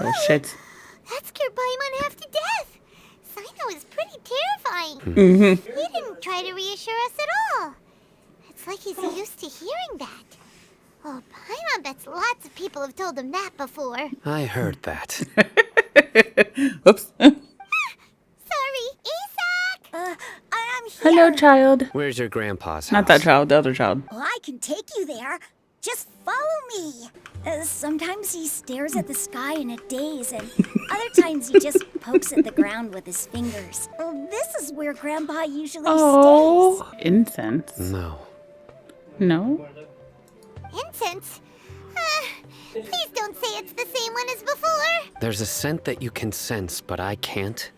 Oh shit. That scared Paimon half to death. Sino is pretty terrifying. Mm-hmm. He didn't try to reassure us at all. It's like he's used to hearing that. Oh, Paimon bets lots of people have told him that before. I heard that. Oops. Sorry, Isak! I'm here. Hello, child. Where's your grandpa's house? Not that child, the other child. Well, I can take you there. Just follow me. Sometimes he stares at the sky in a daze, and other times he just pokes at the ground with his fingers. This is where Grandpa usually Oh, incense. No. No? Incense? Please don't say it's the same one as before. There's a scent that you can sense, but I can't.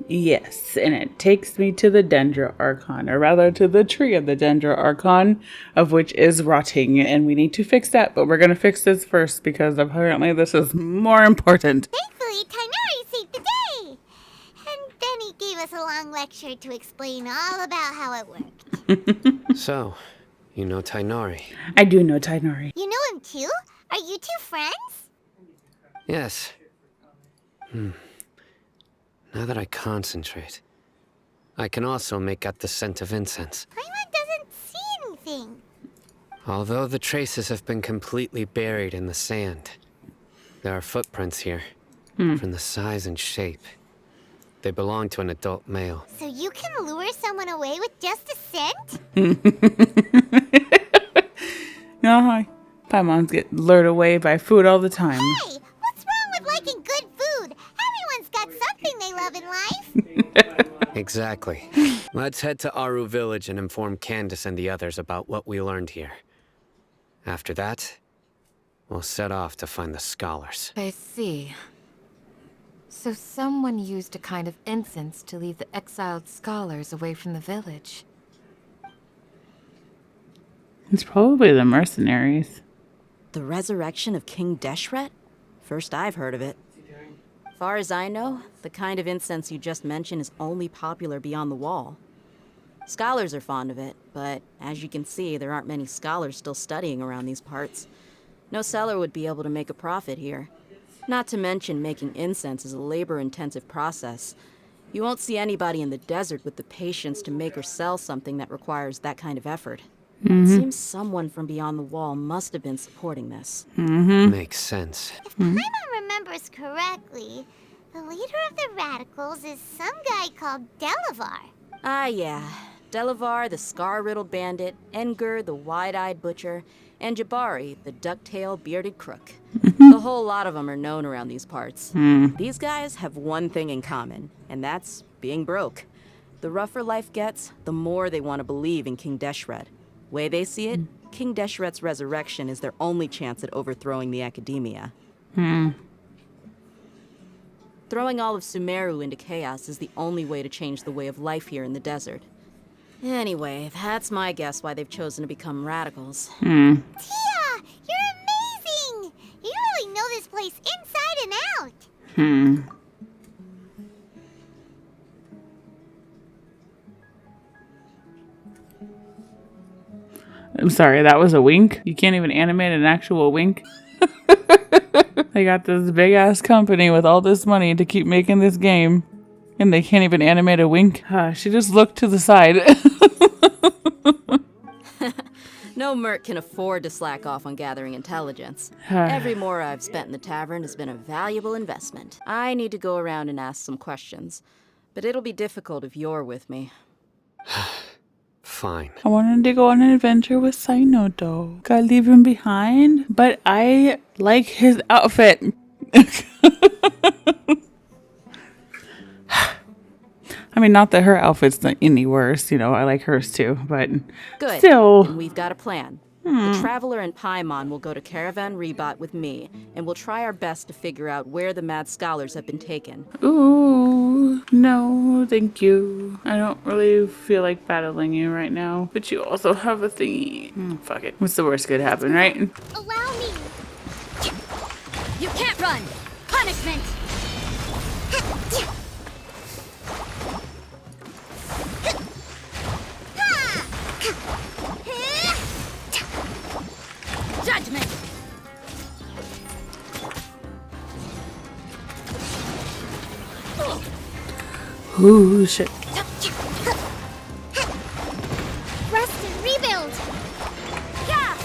Yes, and it takes me to the Dendra Archon, or rather to the tree of the Dendra Archon, of which is rotting, and we need to fix that, but we're going to fix this first because apparently this is more important. Thankfully, Tainari saved the day. And then he gave us a long lecture to explain all about how it worked. So, you know Tainari? I do know Tainari. You know him too? Are you two friends? Yes. Now that I concentrate, I can also make out the scent of incense. Paimon doesn't see anything. Although the traces have been completely buried in the sand, there are footprints here, from the size and shape. They belong to an adult male. So you can lure someone away with just a scent? No, Paimons get lured away by food all the time. Hey, what's wrong with liking good food? Everyone's got something they love in life. Exactly. Let's head to Aru Village and inform Candace and the others about what we learned here. After that, we'll set off to find the scholars. I see. So someone used a kind of incense to lead the exiled scholars away from the village. It's probably the mercenaries. The resurrection of King Deshret? First I've heard of it. Far as I know, the kind of incense you just mentioned is only popular beyond the wall. Scholars are fond of it, but as you can see, there aren't many scholars still studying around these parts. No seller would be able to make a profit here. Not to mention making incense is a labor-intensive process. You won't see anybody in the desert with the patience to make or sell something that requires that kind of effort. It seems someone from beyond the wall must have been supporting this. Makes sense. If Paimon remembers correctly, the leader of the radicals is some guy called Delavar. Ah, yeah. Delavar, the scar-riddled bandit, Engur, the wide-eyed butcher, and Jabari, the duck-tailed bearded crook. The whole lot of them are known around these parts. These guys have one thing in common, and that's being broke. The rougher life gets, the more they want to believe in King Deshret. Way they see it, King Deshret's resurrection is their only chance at overthrowing the Akademiya. Throwing all of Sumeru into chaos is the only way to change the way of life here in the desert. Anyway, that's my guess why they've chosen to become radicals. Tia, you're amazing! You really know this place inside and out. I'm sorry, that was a wink? You can't even animate an actual wink? They got this big ass company with all this money to keep making this game, and they can't even animate a wink? She just looked to the side. No merc can afford to slack off on gathering intelligence. Every mora I've spent in the tavern has been a valuable investment. I need to go around and ask some questions, but it'll be difficult if you're with me. Fine. I wanted to go on an adventure with Sino though. Gotta leave him behind, but I like his outfit. I mean, not that her outfit's not any worse, you know, I like hers too, but Good. still. Then we've got a plan. The Traveler and Paimon will go to Caravan Rebot with me, and we'll try our best to figure out where the mad scholars have been taken. Ooh, no, thank you. I don't really feel like battling you right now, but you also have a thingy. Fuck it. What's the worst could happen, right? Allow me. You can't run! Punishment! Judgment! Ooh, shit. Rest and rebuild. Yeah.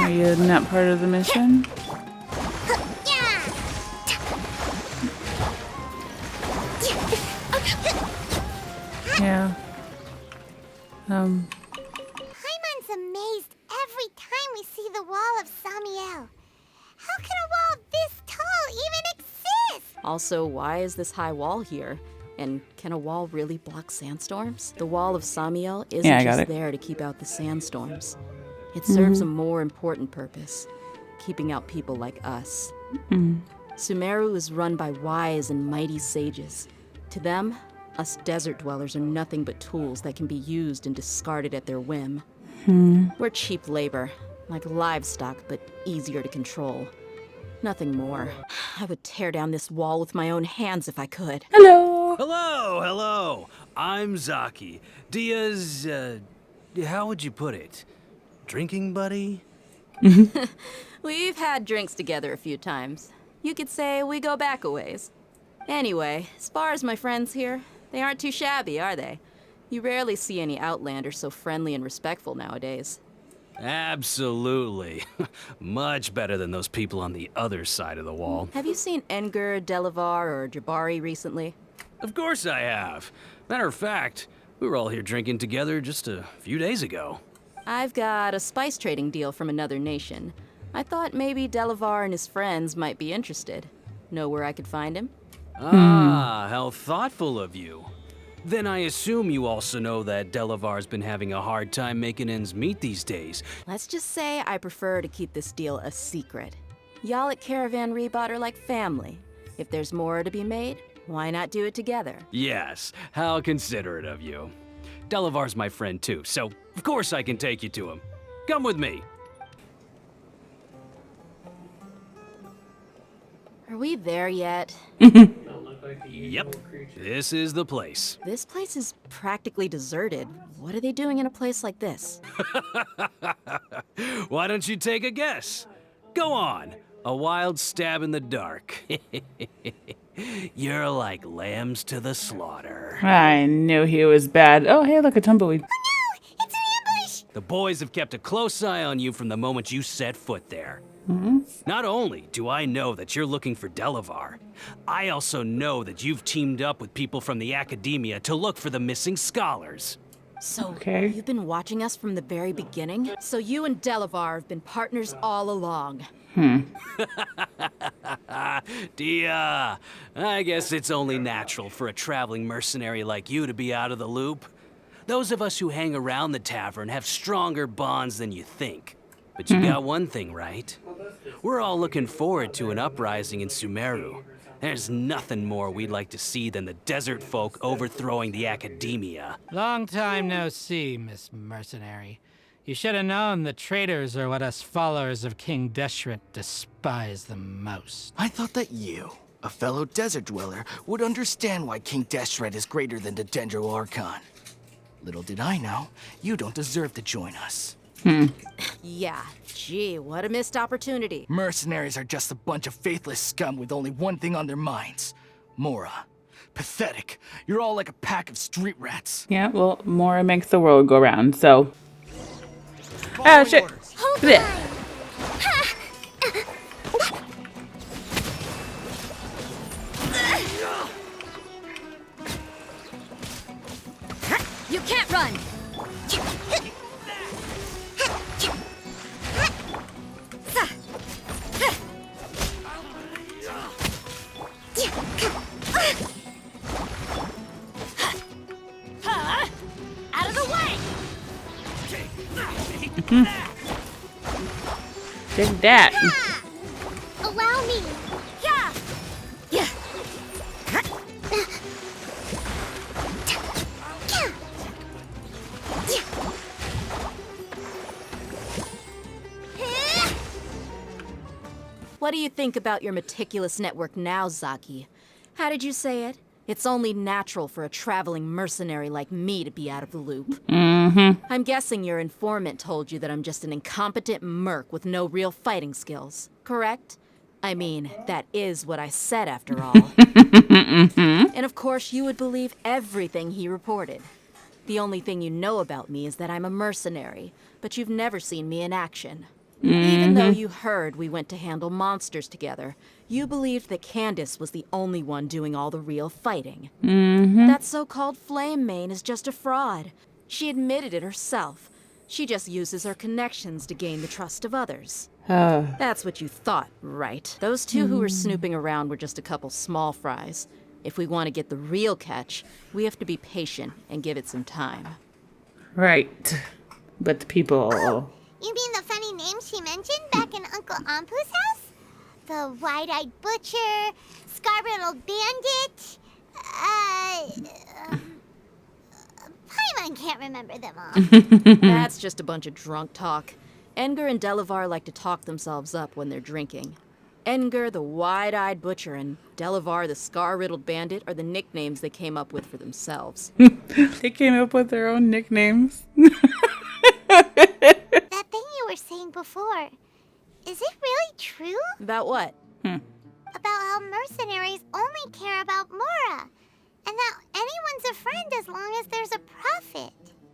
Are you not part of the mission? Yeah. Yeah. Paimon's amazed every time we see the wall of Samiel. How can a wall this tall even exist? Also, why is this high wall here? And can a wall really block sandstorms? The wall of Samiel isn't Yeah, I got just it. there to keep out the sandstorms. It serves a more important purpose, keeping out people like us. Sumeru is run by wise and mighty sages. To them, us desert dwellers are nothing but tools that can be used and discarded at their whim. We're cheap labor, like livestock, but easier to control. Nothing more. I would tear down this wall with my own hands if I could. Hello. Hello, hello. I'm Zaki. Dia's, how would you put it? Drinking buddy? We've had drinks together a few times. You could say we go back a ways. Anyway, as far as my friends here, they aren't too shabby, are they? You rarely see any Outlanders so friendly and respectful nowadays. Absolutely. Much better than those people on the other side of the wall. Have you seen Engur, Delavar, or Jabari recently? Of course I have. Matter of fact, we were all here drinking together just a few days ago. I've got a spice trading deal from another nation. I thought maybe Delavar and his friends might be interested. Know where I could find him? Ah, how thoughtful of you. Then I assume you also know that Delavar's been having a hard time making ends meet these days. Let's just say I prefer to keep this deal a secret. Y'all at Caravan Rebot are like family. If there's more to be made, why not do it together? Yes, how considerate of you. Delavar's my friend too, so of course I can take you to him. Come with me. Are we there yet? Yep, this is the place. This place is practically deserted. What are they doing in a place like this? Why don't you take a guess? Go on, a wild stab in the dark. You're like lambs to the slaughter. I knew he was bad. Oh, hey, look, a tumbleweed. It's an ambush! The boys have kept a close eye on you from the moment you set foot there. Not only do I know that you're looking for Delavar, I also know that you've teamed up with people from the Akademiya to look for the missing scholars. So, Okay. you've been watching us from the very beginning? So you and Delavar have been partners all along. Dia, I guess it's only natural for a traveling mercenary like you to be out of the loop. Those of us who hang around the tavern have stronger bonds than you think. But you got one thing right. We're all looking forward to an uprising in Sumeru. There's nothing more we'd like to see than the desert folk overthrowing the Akademiya. Long time no see, Miss Mercenary. You should have known the traitors are what us followers of King Deshret despise the most. I thought that you, a fellow desert dweller, would understand why King Deshret is greater than the Dendro Archon. Little did I know, you don't deserve to join us. Yeah, gee, what a missed opportunity. Mercenaries are just a bunch of faithless scum with only one thing on their minds. Mora. Pathetic. You're all like a pack of street rats. Yeah, well, more makes the world go round, so. Oh, shit. Hold Blech. on! You can't run! Out of the way! Take that. Allow me! Yeah! Yeah. What do you think about your meticulous network now, Zaki? How did you say it? It's only natural for a traveling mercenary like me to be out of the loop. I'm guessing your informant told you that I'm just an incompetent merc with no real fighting skills, correct? I mean, that is what I said after all. And of course, you would believe everything he reported. The only thing you know about me is that I'm a mercenary, but you've never seen me in action. Even though you heard we went to handle monsters together, you believed that Candace was the only one doing all the real fighting. That so-called Flame Mane is just a fraud. She admitted it herself. She just uses her connections to gain the trust of others. That's what you thought, right? Those two who were snooping around were just a couple small fries. If we want to get the real catch, we have to be patient and give it some time. Right. But the people... You mean the funny name she mentioned back in Uncle Ampu's house? The wide-eyed butcher, scar-riddled bandit, Paimon can't remember them all. That's just a bunch of drunk talk. Edgar and Delavar like to talk themselves up when they're drinking. Edgar, the wide-eyed butcher, and Delavar, the scar-riddled bandit, are the nicknames they came up with for themselves. They came up with their own nicknames. That thing you were saying before, is it really true? About what? About how mercenaries only care about Mora, and that anyone's a friend as long as there's a profit.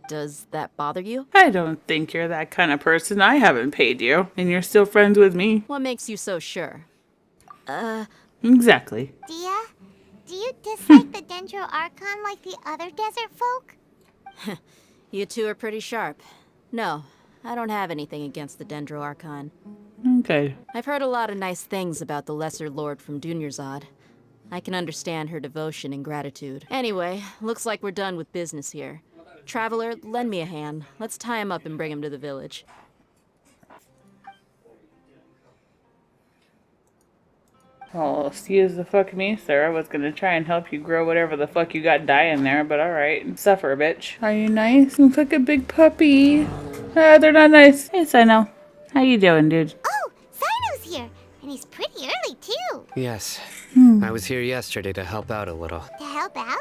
Does that bother you? I don't think you're that kind of person. I haven't paid you, and you're still friends with me. What makes you so sure? Exactly. Dia, do you dislike the Dendro Archon like the other desert folk? You two are pretty sharp. No, I don't have anything against the Dendro Archon. Okay. I've heard a lot of nice things about the Lesser Lord from Dunyarzad. I can understand her devotion and gratitude. Anyway, looks like we're done with business here. Traveler, lend me a hand. Let's tie him up and bring him to the village. Oh, excuse the fuck me, sir. I was gonna try and help you grow whatever the fuck you got dying there, but alright. Suffer, bitch. Are you nice? You look like a big puppy. They're not nice. Hey, Sino. How you doing, dude? Oh, Sino's here, and he's pretty early too. Yes. I was here yesterday to help out a little. To help out?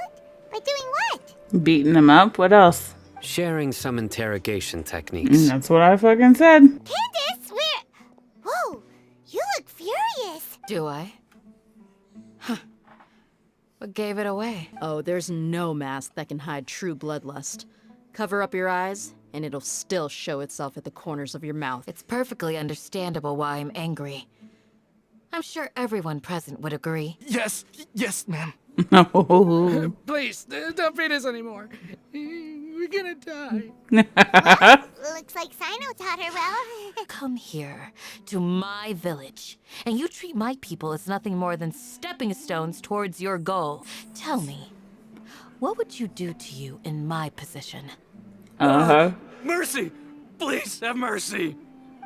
By doing what? Beating them up? What else? Sharing some interrogation techniques. That's what I fucking said. Candace, where? Whoa, you look furious. Do I? Huh. What gave it away? Oh, there's no mask that can hide true bloodlust. Cover up your eyes, and it'll still show itself at the corners of your mouth. It's perfectly understandable why I'm angry. I'm sure everyone present would agree. Yes, ma'am. No. Please, don't beat us anymore. We're gonna die. Looks like Sino taught her well. Come here to my village, and you treat my people as nothing more than stepping stones towards your goal. Tell me, what would you do to you in my position? Mercy! Please, have mercy!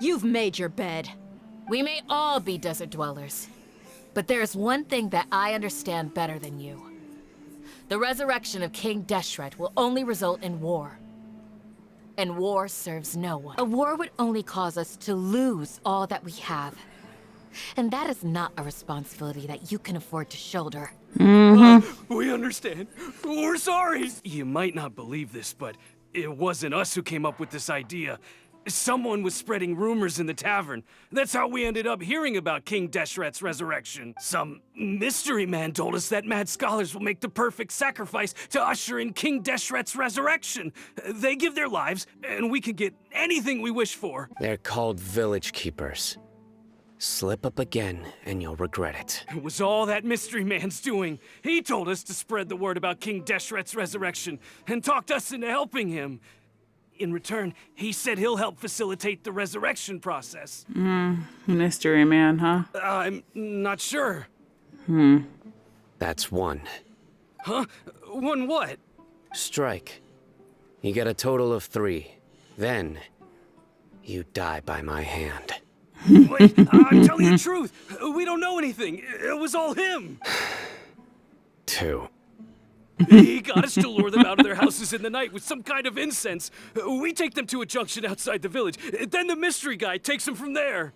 You've made your bed. We may all be desert dwellers, but there's one thing that I understand better than you. The resurrection of King Deshret will only result in war. And war serves no one. A war would only cause us to lose all that we have. And that is not a responsibility that you can afford to shoulder. We understand. We're sorry. You might not believe this, but it wasn't us who came up with this idea. Someone was spreading rumors in the tavern. That's how we ended up hearing about King Deshret's resurrection. Some mystery man told us that mad scholars will make the perfect sacrifice to usher in King Deshret's resurrection. They give their lives, and we can get anything we wish for. They're called village keepers. Slip up again, and you'll regret it. It was all that mystery man's doing. He told us to spread the word about King Deshret's resurrection, and talked us into helping him. In return, he said he'll help facilitate the resurrection process. Mystery man, huh? I'm not sure. That's one. Huh? One what? Strike. You get a total of 3. Then, you die by my hand. Wait, I'm telling you the truth. We don't know anything. It was all him. 2. He got us to lure them out of their houses in the night with some kind of incense. We take them to a junction outside the village. Then the mystery guy takes them from there.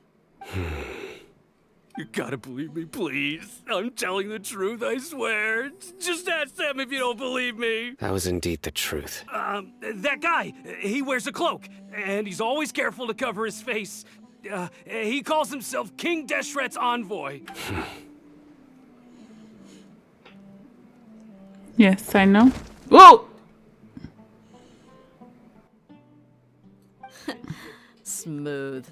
You gotta believe me, please. I'm telling the truth, I swear. Just ask them if you don't believe me. That was indeed the truth. That guy, he wears a cloak, and he's always careful to cover his face. He calls himself King Deshret's envoy. Yes, I know. Whoa! Smooth.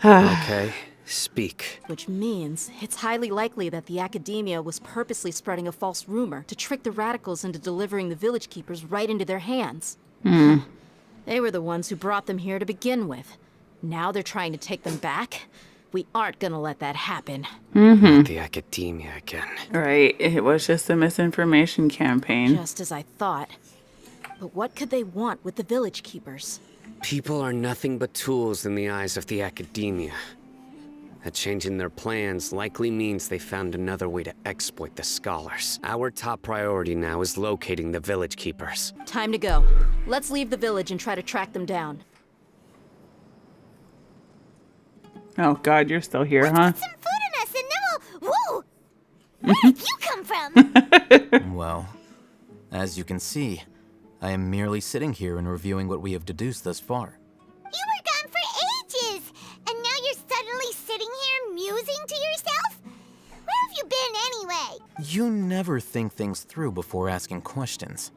Okay, speak. Which means it's highly likely that the Akademiya was purposely spreading a false rumor to trick the radicals into delivering the village keepers right into their hands. They were the ones who brought them here to begin with. Now they're trying to take them back. We aren't gonna let that happen. The Akademiya again. Right, it was just a misinformation campaign. Just as I thought. But what could they want with the village keepers? People are nothing but tools in the eyes of the Akademiya. A change in their plans likely means they found another way to exploit the scholars. Our top priority now is locating the village keepers. Time to go. Let's leave the village and try to track them down. Oh god, you're still here, huh? Put some food in us and then we'll... Whoa! Where did you come from? Well, as you can see, I am merely sitting here and reviewing what we have deduced thus far. You were gone for ages, and now you're suddenly sitting here musing to yourself? Where have you been anyway? You never think things through before asking questions.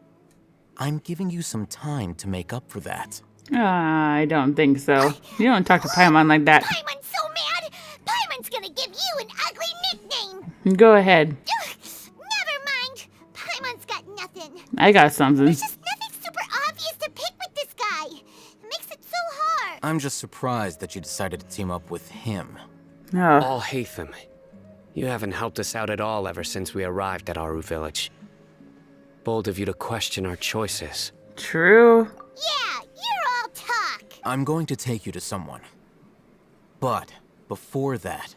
I'm giving you some time to make up for that. I don't think so. You don't talk to Paimon like that. Paimon's so mad! Paimon's gonna give you an ugly nickname! Go ahead. Ugh, never mind. Paimon's got nothing. I got something. There's just nothing super obvious to pick with this guy. It makes it so hard. I'm just surprised that you decided to team up with him. Oh. All Hatham. You haven't helped us out at all ever since we arrived at Aru Village. Bold of you to question our choices. True. Yeah, you're all talk. I'm going to take you to someone. But before that,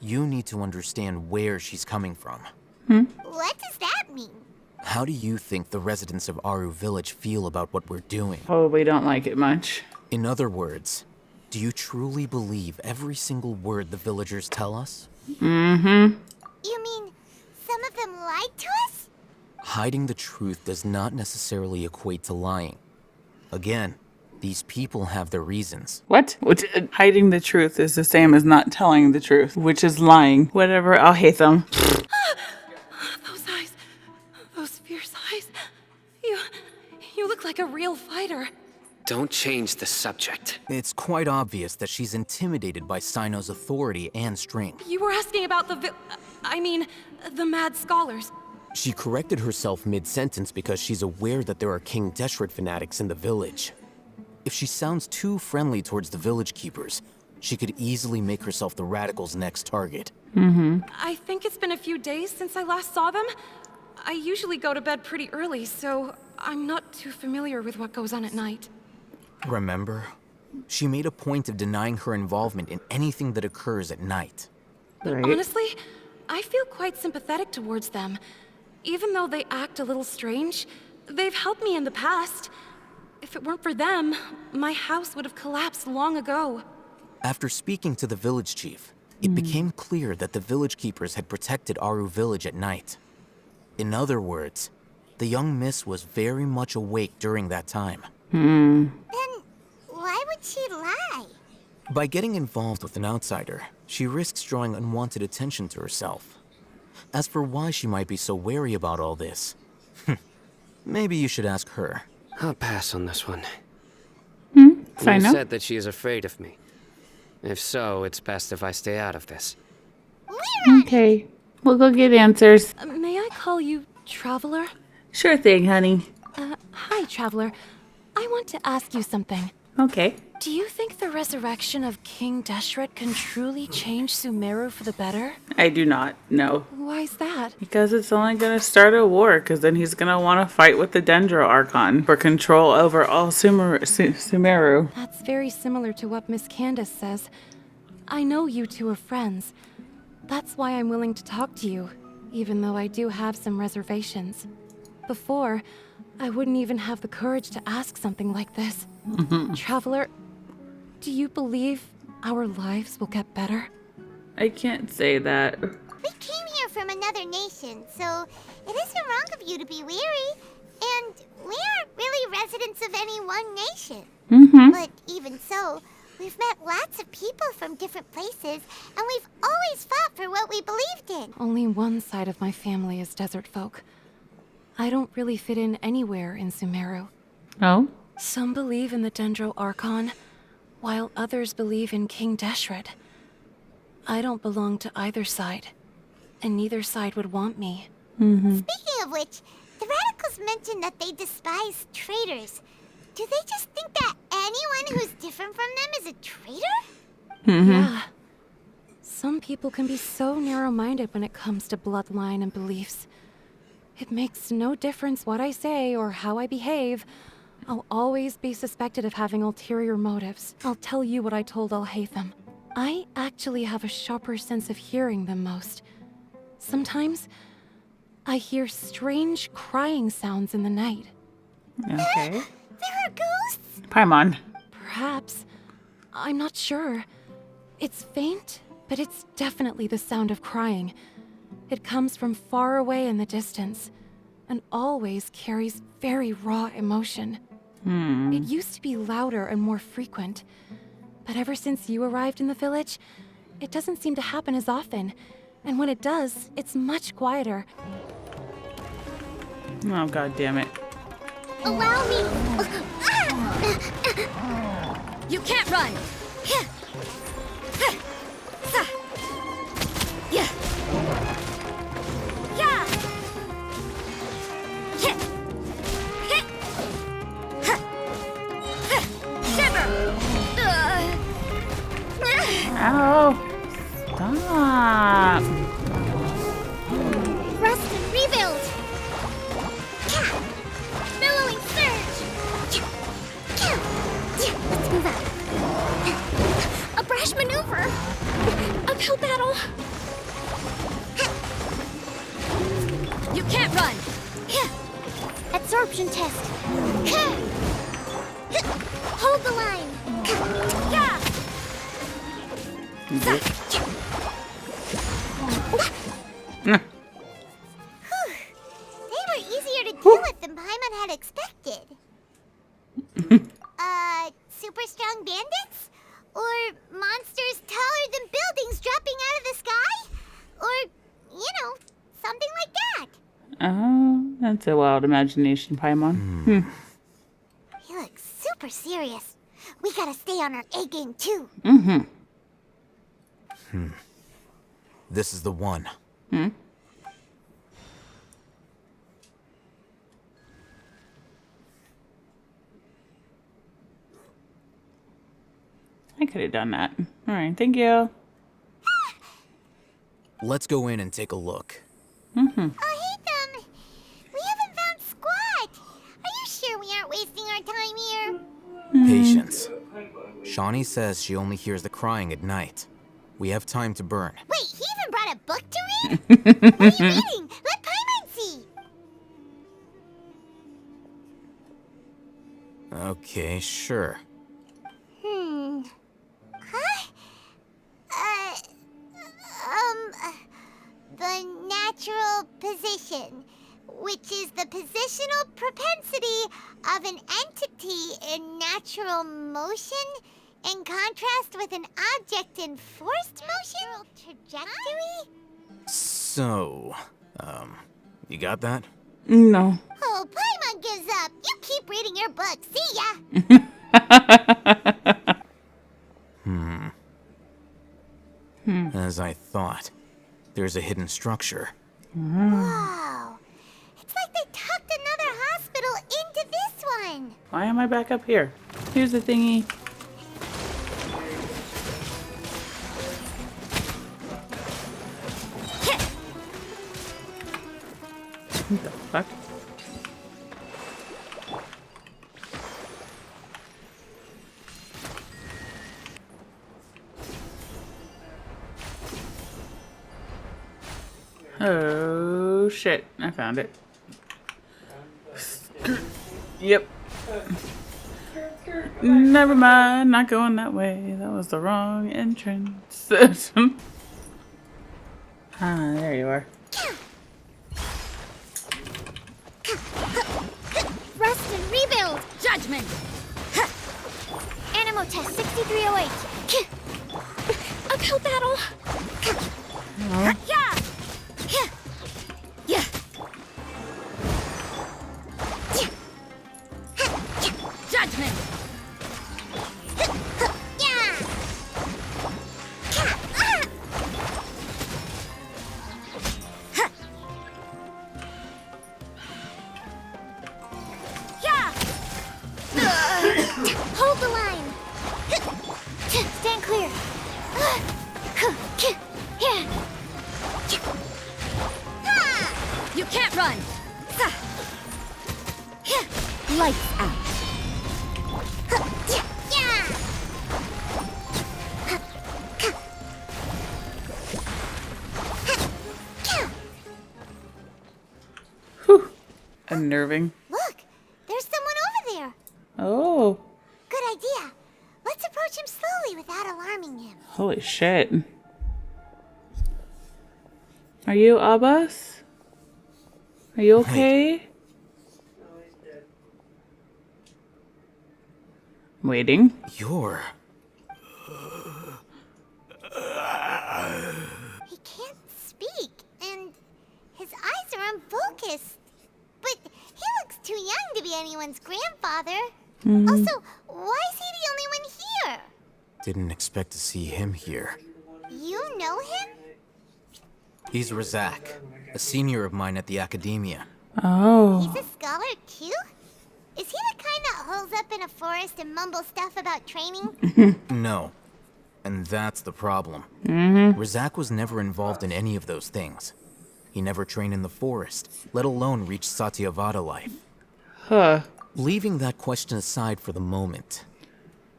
you need to understand where she's coming from. What does that mean? How do you think the residents of Aru Village feel about what we're doing? Probably don't like it much. In other words, do you truly believe every single word the villagers tell us? Mm-hmm. You mean some of them lied to us? Hiding the truth does not necessarily equate to lying. Again, these people have their reasons. What? Hiding the truth is the same as not telling the truth, which is lying. Whatever, I'll hate them. Those eyes. Those fierce eyes. You look like a real fighter. Don't change the subject. It's quite obvious that she's intimidated by Sino's authority and strength. You were asking about the mad scholars. She corrected herself mid-sentence because she's aware that there are King Deshret fanatics in the village. If she sounds too friendly towards the village keepers, she could easily make herself the radicals' next target. I think it's been a few days since I last saw them. I usually go to bed pretty early, so I'm not too familiar with what goes on at night. Remember? She made a point of denying her involvement in anything that occurs at night. Right. Honestly, I feel quite sympathetic towards them. Even though they act a little strange, they've helped me in the past. If it weren't for them, my house would have collapsed long ago. After speaking to the village chief, it became clear that the village keepers had protected Aru Village at night. In other words, the young miss was very much awake during that time. Then why would she lie? By getting involved with an outsider, she risks drawing unwanted attention to herself. As for why she might be so wary about all this, maybe you should ask her. I'll pass on this one. Sino? You said that she is afraid of me. If so, it's best if I stay out of this. Okay. We'll go get answers. May I call you Traveler? Sure thing, honey. Hi, Traveler. I want to ask you something. Okay. Do you think the resurrection of King Deshret can truly change Sumeru for the better? I do not know. Why's that? Because it's only going to start a war, because then he's going to want to fight with the Dendro Archon for control over all Sumeru. That's very similar to what Miss Candace says. I know you two are friends. That's why I'm willing to talk to you, even though I do have some reservations. Before, I wouldn't even have the courage to ask something like this. Traveler, do you believe our lives will get better? I can't say that. We came here from another nation, so it isn't wrong of you to be weary. And we aren't really residents of any one nation. But even so, we've met lots of people from different places, and we've always fought for what we believed in. Only one side of my family is desert folk. I don't really fit in anywhere in Sumeru. Oh? Some believe in the Dendro Archon, while others believe in King Deshret. I don't belong to either side, and neither side would want me. Speaking of which, the radicals mentioned that they despise traitors. Do they just think that anyone who's different from them is a traitor? Yeah. Some people can be so narrow-minded when it comes to bloodline and beliefs. It makes no difference what I say or how I behave. I'll always be suspected of having ulterior motives. I'll tell you what I told Alhaitham. I actually have a sharper sense of hearing than most. Sometimes, I hear strange crying sounds in the night. Okay. There are ghosts? Paimon. Perhaps. I'm not sure. It's faint, but it's definitely the sound of crying. It comes from far away in the distance, and always carries very raw emotion. It used to be louder and more frequent, but ever since you arrived in the village, it doesn't seem to happen as often, and when it does, it's much quieter. Oh, god damn it. Allow me. You can't run! Ow! Stop! Rest and rebuild. Billowing surge. Let's move out. A brash maneuver. Uphill battle. You can't run! Absorption test. Hold the line. They were easier to deal with than Paimon had expected. Super strong bandits? Or monsters taller than buildings dropping out of the sky? Or, you know, something like that. Oh, that's a wild imagination, Paimon. He looks super serious. We gotta stay on our A game too. This is the one. I could have done that. Alright, thank you. Let's go in and take a look. Oh, hey, them. We haven't found squat. Are you sure we aren't wasting our time here? Patience. Shawnee says she only hears the crying at night. We have time to burn. Wait, he even brought a book to read? What are you reading? Let Paimon see. Okay, sure. The natural position, which is the positional propensity of an entity in natural motion, in contrast with an object in forced motion? Trajectory? So, you got that? No. Oh, Paimon gives up. You keep reading your book. See ya. As I thought. There's a hidden structure. Wow. It's like they tucked another hospital into this one. Why am I back up here? Here's the thingy. What the fuck? Oh shit, I found it. Yep. Never mind, not going that way. That was the wrong entrance. Ah, there you are. Judgment! Animo test 6308. Uphill battle. Judgment! Hold the line. Stand clear. You can't run! Lights out. Whew. Unnerving. Look, there's someone over there. Oh. Good idea. Let's approach him slowly without alarming him. Holy shit. Are you Abbas? Are you okay? Waiting. You're... He can't speak, and his eyes are unfocused. But he looks too young to be anyone's grandfather. Also, why is he the only one here? Didn't expect to see him here. You know him? He's Razak, a senior of mine at the Akademiya. Oh. He's a scholar too? Is he the kind that holes up in a forest and mumbles stuff about training? No. And that's the problem. Razak was never involved in any of those things. He never trained in the forest, let alone reach Satyavada life. Huh. Leaving that question aside for the moment,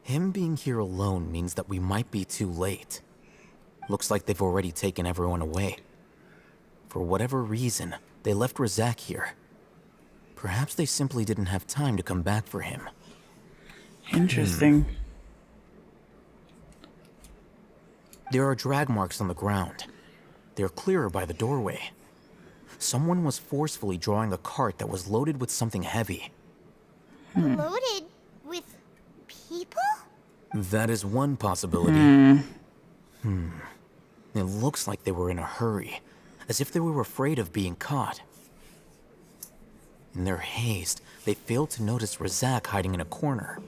him being here alone means that we might be too late. Looks like they've already taken everyone away. For whatever reason, they left Razak here. Perhaps they simply didn't have time to come back for him. Interesting. There are drag marks on the ground. They're clearer by the doorway. Someone was forcefully drawing a cart that was loaded with something heavy. Loaded with people? That is one possibility. It looks like they were in a hurry, as if they were afraid of being caught. In their haste, they failed to notice Razak hiding in a corner.